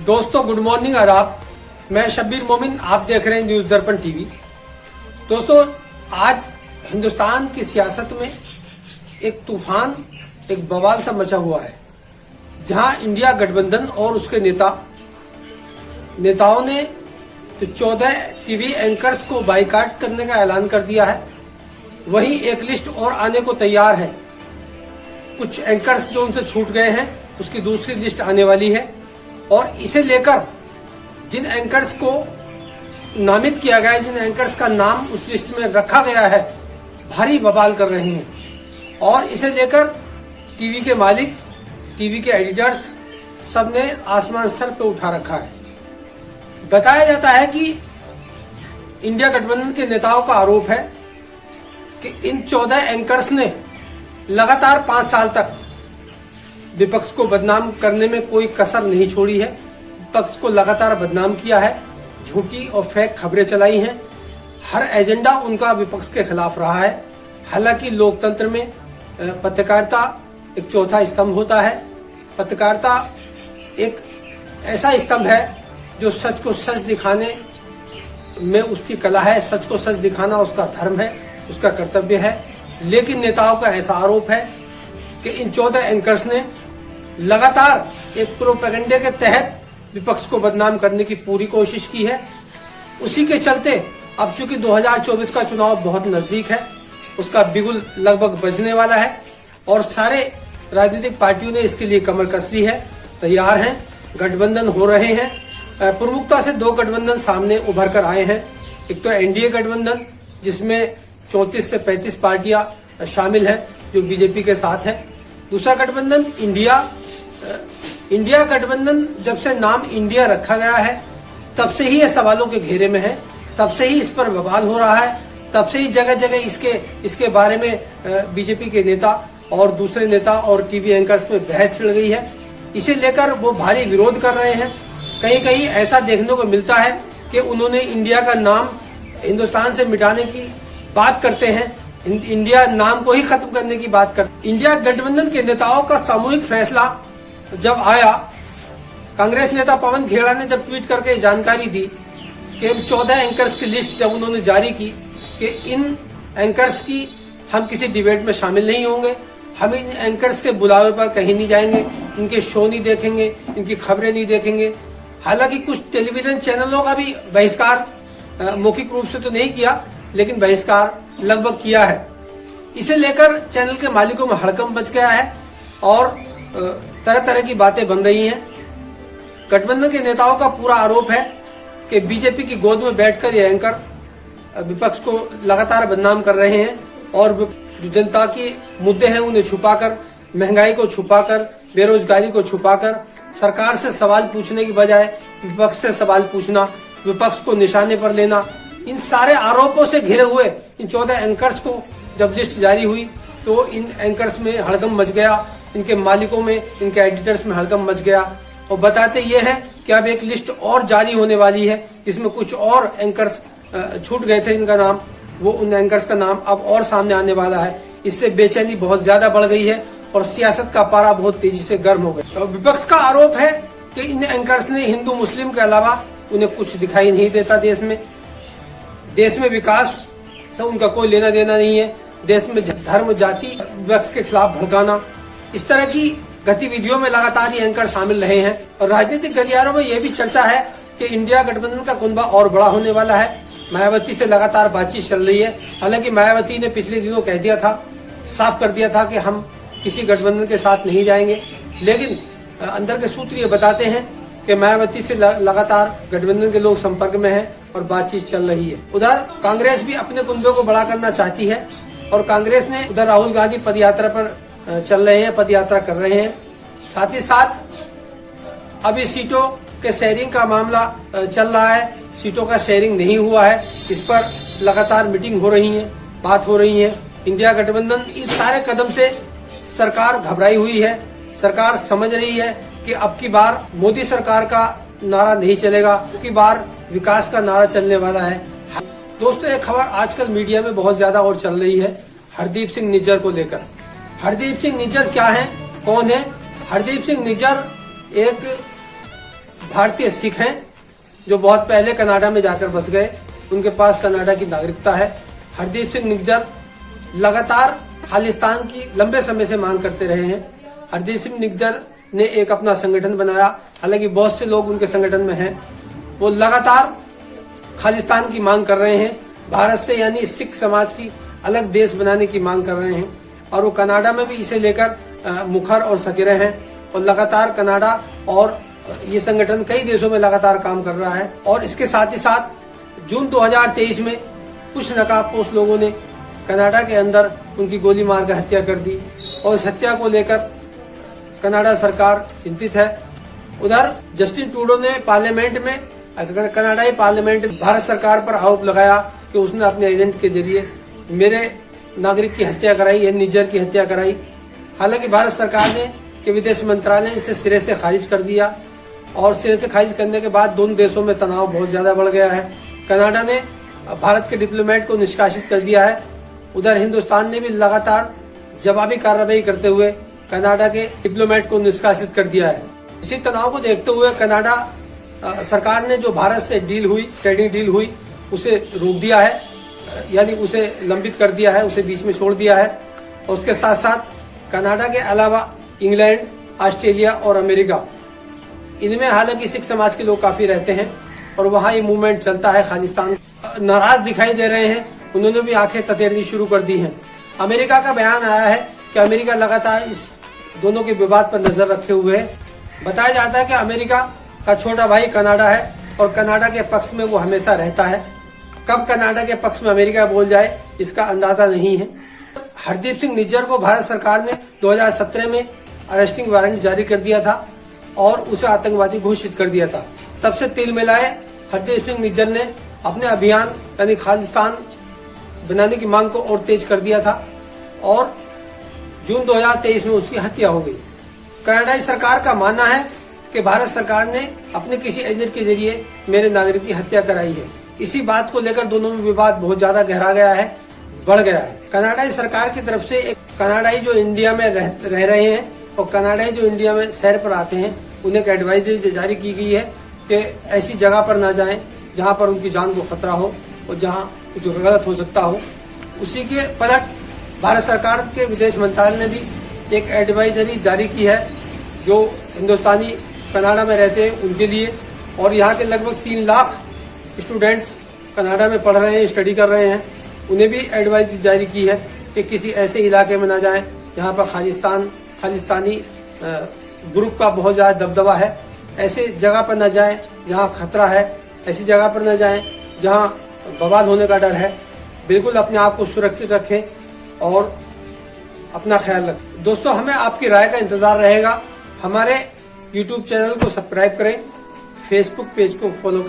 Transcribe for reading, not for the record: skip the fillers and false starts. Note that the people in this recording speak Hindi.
दोस्तों गुड मॉर्निंग, आदाब। मैं शब्बीर मोमिन, आप देख रहे हैं न्यूज दर्पण टीवी। दोस्तों आज हिंदुस्तान की सियासत में एक तूफान, एक बवाल सा मचा हुआ है, जहां इंडिया गठबंधन और उसके नेताओं ने तो 14 टीवी एंकर्स को बाइकाट करने का ऐलान कर दिया है। वहीं एक लिस्ट और आने को तैयार है। कुछ एंकर्स जो उनसे छूट गए हैं उसकी दूसरी लिस्ट आने वाली है, और इसे लेकर जिन एंकर्स को नामित किया गया है, जिन एंकर्स का नाम उस लिस्ट में रखा गया है, भारी बवाल कर रहे हैं। और इसे लेकर टीवी के मालिक, टीवी के एडिटर्स सबने आसमान सर पे उठा रखा है। बताया जाता है कि इंडिया गठबंधन के नेताओं का आरोप है कि इन 14 एंकर्स ने लगातार 5 साल तक विपक्ष को बदनाम करने में कोई कसर नहीं छोड़ी है। विपक्ष को लगातार बदनाम किया है, झूठी और फेक खबरें चलाई हैं। हर एजेंडा उनका विपक्ष के खिलाफ रहा है। हालांकि लोकतंत्र में पत्रकारिता एक चौथा स्तंभ होता है। पत्रकारिता एक ऐसा स्तंभ है जो सच को सच दिखाने में उसकी कला है। सच को सच दिखाना उसका धर्म है, उसका कर्तव्य है। लेकिन नेताओं का ऐसा आरोप है कि इन 14 एंकर्स ने लगातार एक प्रोपेगेंडे के तहत विपक्ष को बदनाम करने की पूरी कोशिश की है। उसी के चलते अब चूंकि 2024 का चुनाव बहुत नजदीक है, उसका बिगुल लगभग बजने वाला है और सारे राजनीतिक पार्टियों ने इसके लिए कमर कस ली है, तैयार हैं, गठबंधन हो रहे हैं। प्रमुखता से 2 गठबंधन सामने उभर कर आए हैं। एक तो एनडीए गठबंधन, जिसमें 34 से 35 पार्टियां शामिल हैं जो बीजेपी के साथ है। दूसरा गठबंधन इंडिया गठबंधन। जब से नाम इंडिया रखा गया है तब से ही ये सवालों के घेरे में है, तब से ही इस पर बवाल हो रहा है, तब से ही जगह जगह इसके बारे में बीजेपी के नेता और दूसरे नेता और टीवी एंकर्स में बहस छिड़ गई है। इसे लेकर वो भारी विरोध कर रहे हैं। कहीं कहीं ऐसा देखने को मिलता है कि उन्होंने इंडिया का नाम हिंदुस्तान से मिटाने की बात करते हैं, इंडिया नाम को ही खत्म करने की बात करते। इंडिया गठबंधन के नेताओं का सामूहिक फैसला जब आया, कांग्रेस नेता पवन खेड़ा ने जब ट्वीट करके जानकारी दी कि 14 एंकर्स की लिस्ट जब उन्होंने जारी की कि इन एंकर्स की हम किसी डिबेट में शामिल नहीं होंगे, हम इन एंकर्स के बुलावे पर कहीं नहीं जाएंगे, इनके शो नहीं देखेंगे, इनकी खबरें नहीं देखेंगे। हालांकि कुछ टेलीविजन चैनलों का भी बहिष्कार मौखिक रूप से तो नहीं किया, लेकिन बहिष्कार लगभग किया है। इसे लेकर चैनल के मालिकों में हड़कंप मच गया है और तरह तरह की बातें बन रही हैं। गठबंधन के नेताओं का पूरा आरोप है कि बीजेपी की गोद में बैठकर ये एंकर विपक्ष को लगातार बदनाम कर रहे हैं और जो जनता के मुद्दे हैं उन्हें छुपाकर, महंगाई को छुपाकर, बेरोजगारी को छुपाकर, सरकार से सवाल पूछने की बजाय विपक्ष से सवाल पूछना, विपक्ष को निशाने पर लेना, इन सारे आरोपों से घिरे हुए इन 14 एंकर्स को जब लिस्ट जारी हुई तो इन एंकर्स में हड़कंप मच गया, इनके मालिकों में, इनके एडिटर्स में हड़कंप मच गया। और बताते ये हैं कि अब एक लिस्ट और जारी होने वाली है जिसमें कुछ और एंकर्स छूट गए थे, इनका नाम, वो उन एंकर्स का नाम अब और सामने आने वाला है। इससे बेचैनी बहुत ज्यादा बढ़ गई है और सियासत का पारा बहुत तेजी से गर्म हो गया। तो विपक्ष का आरोप है कि इन एंकर्स ने हिंदू मुस्लिम के अलावा उन्हें कुछ दिखाई नहीं देता। देश में विकास से उनका कोई लेना देना नहीं है। देश में धर्म जाति विपक्ष के खिलाफ भड़काना, इस तरह की गतिविधियों में लगातार ये एंकर शामिल रहे हैं। और राजनीतिक गलियारों में यह भी चर्चा है कि इंडिया गठबंधन का कुनबा और बड़ा होने वाला है। मायावती से लगातार बातचीत चल रही है। हालांकि मायावती ने पिछले दिनों कह दिया था, साफ कर दिया था कि हम किसी गठबंधन के साथ नहीं जाएंगे, लेकिन अंदर के सूत्र ये बताते हैं कि मायावती से लगातार गठबंधन के लोग संपर्क में हैं और बातचीत चल रही है। उधर कांग्रेस भी अपने कुनबे को बड़ा करना चाहती है और कांग्रेस ने उधर राहुल गांधी पदयात्रा पर चल रहे हैं, पदयात्रा कर रहे हैं। साथ ही साथ अभी सीटों के शेयरिंग का मामला चल रहा है, सीटों का शेयरिंग नहीं हुआ है, इस पर लगातार मीटिंग हो रही है, बात हो रही है। इंडिया गठबंधन इस सारे कदम से सरकार घबराई हुई है। सरकार समझ रही है कि अब की बार मोदी सरकार का नारा नहीं चलेगा, अब की बार विकास का नारा चलने वाला है। दोस्तों एक खबर आजकल मीडिया में बहुत ज्यादा और चल रही है हरदीप सिंह निज्जर को लेकर। हरदीप सिंह निज्जर क्या है, कौन है? हरदीप सिंह निज्जर एक भारतीय सिख हैं जो बहुत पहले कनाडा में जाकर बस गए, उनके पास कनाडा की नागरिकता है। हरदीप सिंह निज्जर लगातार खालिस्तान की लंबे समय से मांग करते रहे हैं। हरदीप सिंह निज्जर ने एक अपना संगठन बनाया, हालांकि बहुत से लोग उनके संगठन में हैं। वो लगातार खालिस्तान की मांग कर रहे हैं, भारत से यानी सिख समाज की अलग देश बनाने की मांग कर रहे हैं, और वो कनाडा में भी इसे लेकर मुखर और सकिरे हैं। और लगातार कनाडा और ये संगठन कई देशों में लगातार काम कर रहा है। और इसके साथ ही साथ जून 2023 में कुछ नकाबपोश लोगों ने कनाडा के अंदर उनकी गोली मारकर हत्या कर दी, और इस हत्या को लेकर कनाडा सरकार चिंतित है। उधर जस्टिन ट्रूडो ने पार्लियामेंट में, कनाडाई पार्लियामेंट में भारत सरकार पर आरोप लगाया कि उसने अपने एजेंट के जरिए मेरे नागरिक की हत्या कराई है, निज्जर की हत्या कराई। हालांकि भारत सरकार ने के विदेश मंत्रालय ने इसे सिरे से खारिज कर दिया, और सिरे से खारिज करने के बाद दोनों देशों में तनाव बहुत ज्यादा बढ़ गया है। कनाडा ने भारत के डिप्लोमेट को निष्कासित कर दिया है। उधर हिंदुस्तान ने भी लगातार जवाबी कार्रवाई करते हुए कनाडा के डिप्लोमेट को निष्कासित कर दिया है। इसी तनाव को देखते हुए कनाडा सरकार ने जो भारत से डील हुई, ट्रेडिंग डील हुई, उसे रोक दिया है, यानी उसे लंबित कर दिया है, उसे बीच में छोड़ दिया है। और उसके साथ साथ कनाडा के अलावा इंग्लैंड, ऑस्ट्रेलिया और अमेरिका, इनमें हालांकि सिख समाज के लोग काफी रहते हैं और वहाँ ये मूवमेंट चलता है। खालिस्तान नाराज दिखाई दे रहे हैं, उन्होंने भी आंखें ततेरनी शुरू कर दी हैं। अमेरिका का बयान आया है कि अमेरिका लगातार इस दोनों के विवाद पर नजर रखे हुए है। बताया जाता है कि अमेरिका का छोटा भाई कनाडा है और कनाडा के पक्ष में वो हमेशा रहता है। कब कनाडा के पक्ष में अमेरिका बोल जाए इसका अंदाजा नहीं है। हरदीप सिंह निज्जर को भारत सरकार ने 2017 में अरेस्टिंग वारंट जारी कर दिया था और उसे आतंकवादी घोषित कर दिया था। तब से तिल मिलाए हरदीप सिंह निज्जर ने अपने अभियान यानी खालिस्तान बनाने की मांग को और तेज कर दिया था, और जून 2023 में उसकी हत्या हो गई। कनाडाई सरकार का मानना है कि भारत सरकार ने अपने किसी एजेंट के जरिए मेरे नागरिक की हत्या कराई है। इसी बात को लेकर दोनों में विवाद बहुत ज्यादा गहरा गया है, बढ़ गया है। कनाडाई सरकार की तरफ से एक कनाडाई जो इंडिया में रह रहे हैं और कनाडाई जो इंडिया में सैर पर आते हैं, उन्हें एक एडवाइजरी जारी की गई है कि ऐसी जगह पर ना जाएं जहां पर उनकी जान को खतरा हो और जहां कुछ गलत हो सकता हो। उसी के पलट भारत सरकार के विदेश मंत्रालय ने भी एक एडवाइजरी जारी की है जो हिंदुस्तानी कनाडा में रहते हैं उनके लिए, और यहाँ के लगभग 3 लाख स्टूडेंट्स कनाडा में पढ़ रहे हैं, स्टडी कर रहे हैं, उन्हें भी एडवाइजरी जारी की है कि किसी ऐसे इलाके में ना जाएं जहाँ पर खालिस्तानी ग्रुप का बहुत ज़्यादा दबदबा है। ऐसे जगह पर न जाएं जहां खतरा है, ऐसी जगह पर न जाएं जहां बवाल होने का डर है। बिल्कुल अपने आप को सुरक्षित रखें और अपना ख्याल रखें। दोस्तों, हमें आपकी राय का इंतजार रहेगा। हमारे YouTube चैनल को सब्सक्राइब करें, फेसबुक पेज को फॉलो